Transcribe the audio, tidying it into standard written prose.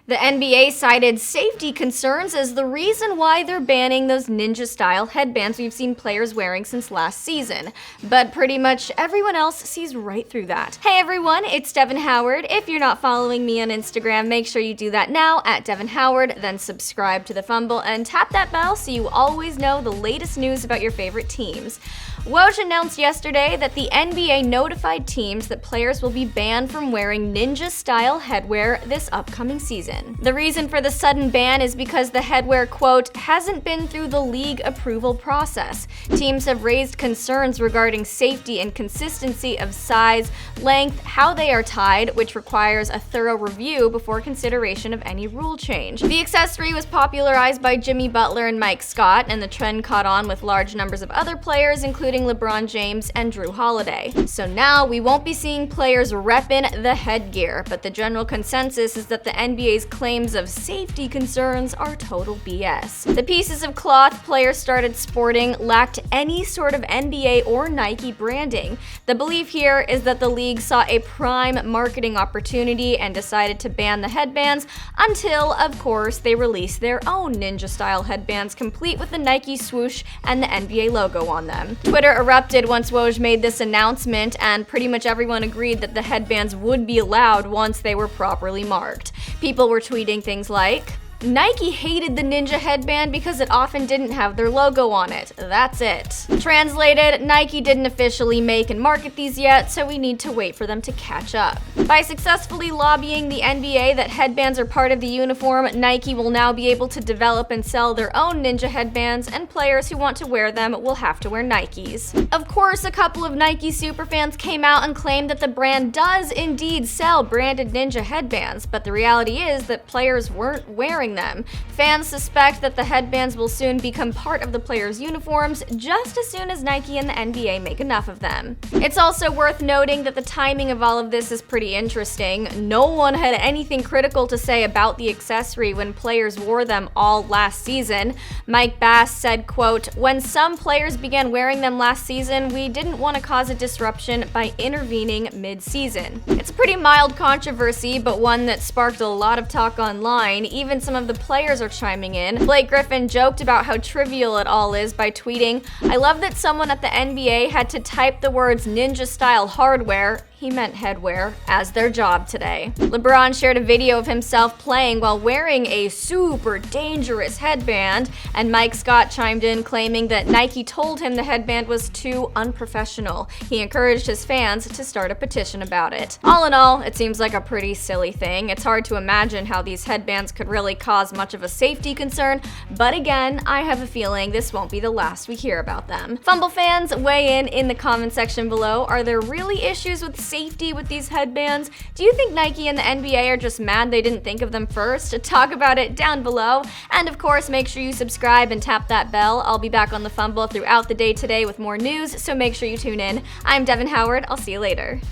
The NBA cited safety concerns as the reason why they're banning those ninja-style headbands we've seen players wearing since last season. But pretty much everyone else sees right through that. Hey everyone, it's Devin Howard. If you're not following me on Instagram, make sure you do that now at Devin Howard, then subscribe to the Fumble and tap that bell so you always know the latest news about your favorite teams. Woj announced yesterday that the NBA notified teams that players will be banned from wearing ninja-style headwear this upcoming season. The reason for the sudden ban is because the headwear, quote, hasn't been through the league approval process. Teams have raised concerns regarding safety and consistency of size, length, how they are tied, which requires a thorough review before consideration of any rule change. The accessory was popularized by Jimmy Butler and Mike Scott, and the trend caught on with large numbers of other players, including LeBron James and Drew Holiday. So now we won't be seeing players reppin' the headgear, but the general consensus is that the NBA's claims of safety concerns are total BS. The pieces of cloth players started sporting lacked any sort of NBA or Nike branding. The belief here is that the league saw a prime marketing opportunity and decided to ban the headbands until, of course, they released their own ninja-style headbands complete with the Nike swoosh and the NBA logo on them. Twitter erupted once Woj made this announcement, and pretty much everyone agreed that the headbands would be allowed once they were properly marked. People were tweeting things like, Nike hated the ninja headband because it often didn't have their logo on it. That's it. Translated, Nike didn't officially make and market these yet, so we need to wait for them to catch up. By successfully lobbying the NBA that headbands are part of the uniform, Nike will now be able to develop and sell their own ninja headbands, and players who want to wear them will have to wear Nikes. Of course, a couple of Nike superfans came out and claimed that the brand does indeed sell branded ninja headbands, but the reality is that players weren't wearing them. Fans suspect that the headbands will soon become part of the players' uniforms just as soon as Nike and the NBA make enough of them. It's also worth noting that the timing of all of this is pretty interesting. No one had anything critical to say about the accessory when players wore them all last season. Mike Bass said, quote, when some players began wearing them last season, we didn't want to cause a disruption by intervening mid-season. It's a pretty mild controversy, but one that sparked a lot of talk online. Even some of the players are chiming in. Blake Griffin joked about how trivial it all is by tweeting, I love that someone at the NBA had to type the words ninja-style hardware, he meant headwear, as their job today. LeBron shared a video of himself playing while wearing a super dangerous headband, and Mike Scott chimed in claiming that Nike told him the headband was too unprofessional. He encouraged his fans to start a petition about it. All in all, it seems like a pretty silly thing. It's hard to imagine how these headbands could really cause much of a safety concern, but again, I have a feeling this won't be the last we hear about them. Fumble fans, weigh in the comment section below. Are there really issues with safety with these headbands? Do you think Nike and the NBA are just mad they didn't think of them first? Talk about it down below. And of course, make sure you subscribe and tap that bell. I'll be back on the Fumble throughout the day today with more news, so make sure you tune in. I'm Devin Howard. I'll see you later.